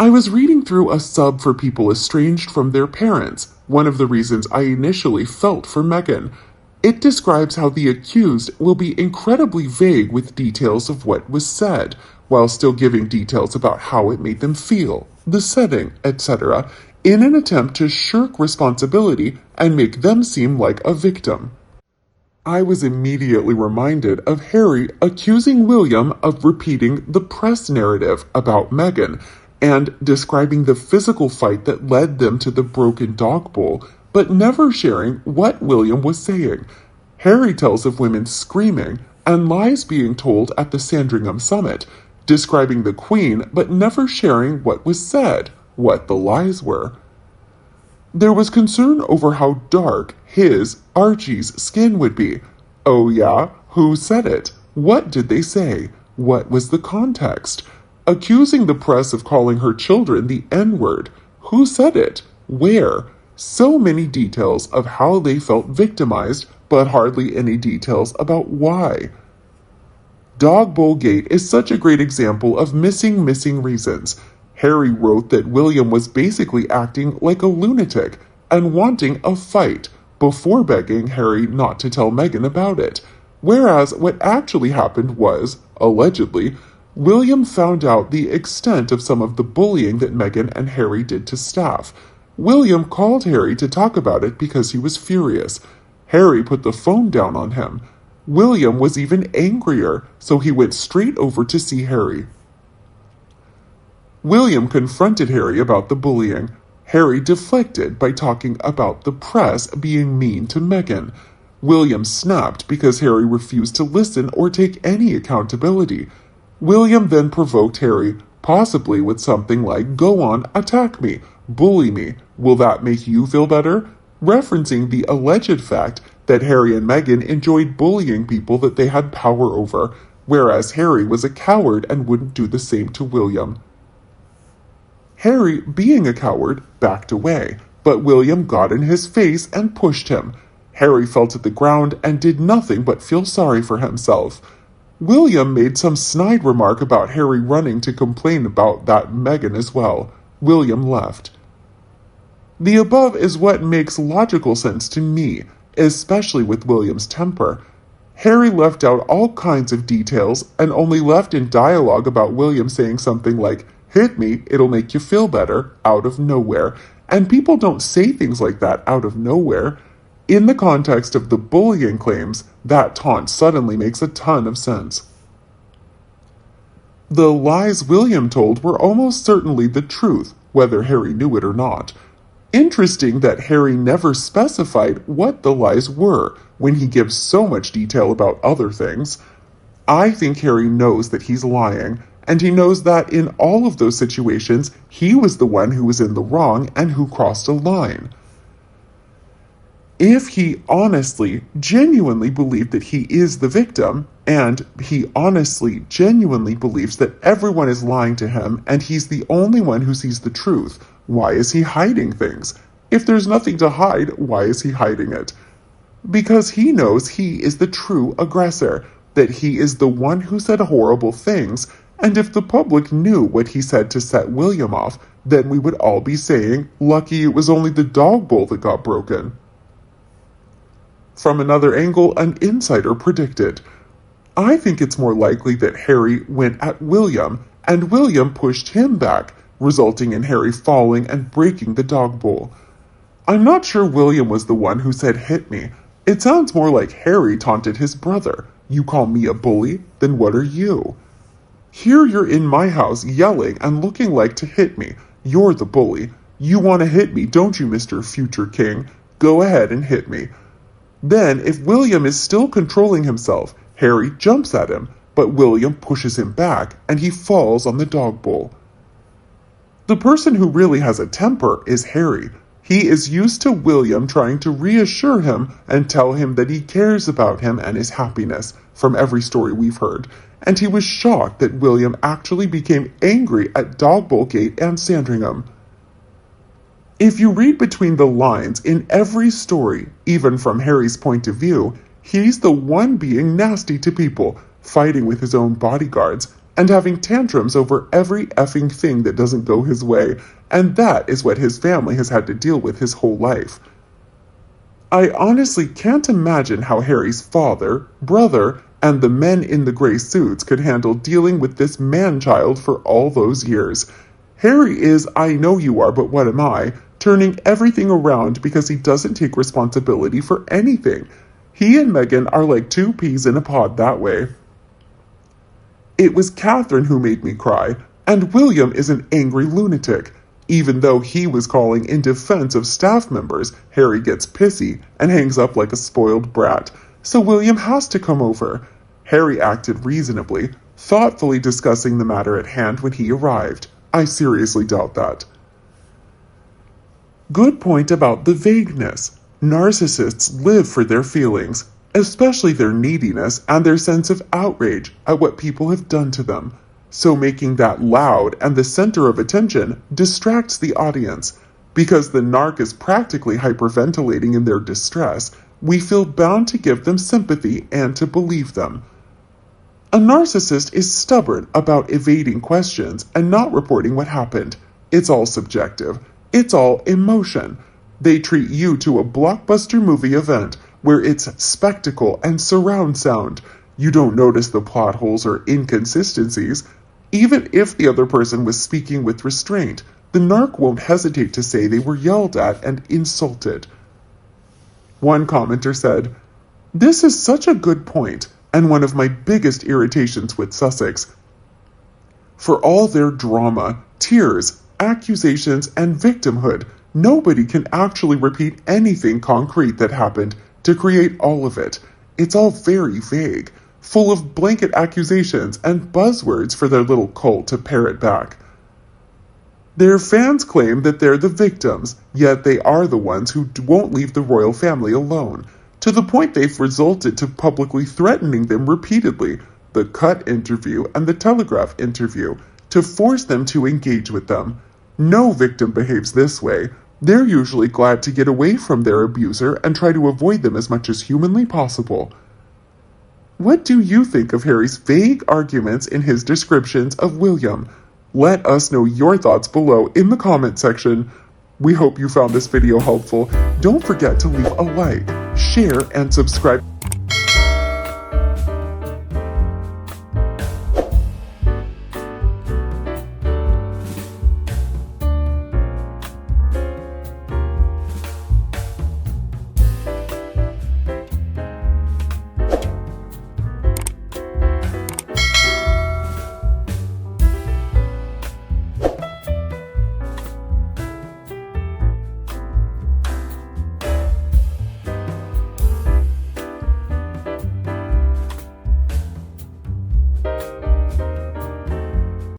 I was reading through a sub for people estranged from their parents, one of the reasons I initially felt for Megan. It describes how the accused will be incredibly vague with details of what was said, while still giving details about how it made them feel, the setting, etc., in an attempt to shirk responsibility and make them seem like a victim. I was immediately reminded of Harry accusing William of repeating the press narrative about Meghan and describing the physical fight that led them to the broken dog bowl, but never sharing what William was saying. Harry tells of women screaming and lies being told at the Sandringham summit, describing the Queen but never sharing what was said, what the lies were. There was concern over how dark his, Archie's, skin would be. Oh yeah? Who said it? What did they say? What was the context? Accusing the press of calling her children the N-word. Who said it? Where? So many details of how they felt victimized, but hardly any details about why. Dog Bowl Gate is such a great example of missing reasons. Harry wrote that William was basically acting like a lunatic and wanting a fight before begging Harry not to tell Meghan about it. Whereas what actually happened was, allegedly, William found out the extent of some of the bullying that Meghan and Harry did to staff. William called Harry to talk about it because he was furious. Harry put the phone down on him. William was even angrier, so he went straight over to see Harry. William confronted Harry about the bullying. Harry deflected by talking about the press being mean to Meghan. William snapped because Harry refused to listen or take any accountability. William then provoked Harry, possibly with something like, "Go on, attack me, bully me, will that make you feel better?" referencing the alleged fact that Harry and Meghan enjoyed bullying people that they had power over, whereas Harry was a coward and wouldn't do the same to William. Harry, being a coward, backed away, but William got in his face and pushed him. Harry fell to the ground and did nothing but feel sorry for himself. William made some snide remark about Harry running to complain about that Meghan as well. William left. The above is what makes logical sense to me, especially with William's temper. Harry left out all kinds of details and only left in dialogue about William saying something like, "Hit me, it'll make you feel better," out of nowhere. And people don't say things like that out of nowhere. In the context of the bullying claims, that taunt suddenly makes a ton of sense. The lies William told were almost certainly the truth, whether Harry knew it or not. Interesting that Harry never specified what the lies were when he gives so much detail about other things. I think Harry knows that he's lying, and he knows that in all of those situations, he was the one who was in the wrong and who crossed a line. If he honestly, genuinely believed that he is the victim, and he honestly, genuinely believes that everyone is lying to him and he's the only one who sees the truth, why is he hiding things? If there's nothing to hide, why is he hiding it? Because he knows he is the true aggressor, that he is the one who said horrible things, and if the public knew what he said to set William off, then we would all be saying, "Lucky it was only the dog bowl that got broken." From another angle, an insider predicted, "I think it's more likely that Harry went at William, and William pushed him back, resulting in Harry falling and breaking the dog bowl. I'm not sure William was the one who said 'hit me.' It sounds more like Harry taunted his brother. 'You call me a bully? Then what are you?' Here you're in my house yelling and looking like to hit me. You're the bully. You want to hit me, don't you, Mr. Future King? Go ahead and hit me." Then, if William is still controlling himself, Harry jumps at him, but William pushes him back, and he falls on the dog bowl. The person who really has a temper is Harry. He is used to William trying to reassure him and tell him that he cares about him and his happiness, from every story we've heard, and he was shocked that William actually became angry at Dog Bowl Gate and Sandringham. If you read between the lines in every story, even from Harry's point of view, he's the one being nasty to people, fighting with his own bodyguards, and having tantrums over every effing thing that doesn't go his way, and that is what his family has had to deal with his whole life. I honestly can't imagine how Harry's father, brother, and the men in the gray suits could handle dealing with this man-child for all those years. Harry is, I know you are, but what am I, turning everything around because he doesn't take responsibility for anything. He and Meghan are like two peas in a pod that way. It was Catherine who made me cry, and William is an angry lunatic. Even though he was calling in defense of staff members, Harry gets pissy and hangs up like a spoiled brat, so William has to come over. Harry acted reasonably, thoughtfully discussing the matter at hand when he arrived. I seriously doubt that. Good point about the vagueness. Narcissists live for their feelings, especially their neediness and their sense of outrage at what people have done to them. So making that loud and the center of attention distracts the audience. Because the narc is practically hyperventilating in their distress, we feel bound to give them sympathy and to believe them. A narcissist is stubborn about evading questions and not reporting what happened. It's all subjective. It's all emotion. They treat you to a blockbuster movie event where it's spectacle and surround sound. You don't notice the plot holes or inconsistencies. Even if the other person was speaking with restraint, the narc won't hesitate to say they were yelled at and insulted. One commenter said, "This is such a good point, and one of my biggest irritations with Sussex. For all their drama, tears, accusations, and victimhood, nobody can actually repeat anything concrete that happened to create all of it. It's all very vague, full of blanket accusations and buzzwords for their little cult to parrot back. Their fans claim that they're the victims, yet they are the ones who won't leave the royal family alone, to the point they've resorted to publicly threatening them repeatedly, the Cut interview and the Telegraph interview, to force them to engage with them. No victim behaves this way. They're usually glad to get away from their abuser and try to avoid them as much as humanly possible." What do you think of Harry's vague arguments in his descriptions of William? Let us know your thoughts below in the comment section. We hope you found this video helpful. Don't forget to leave a like, share, and subscribe.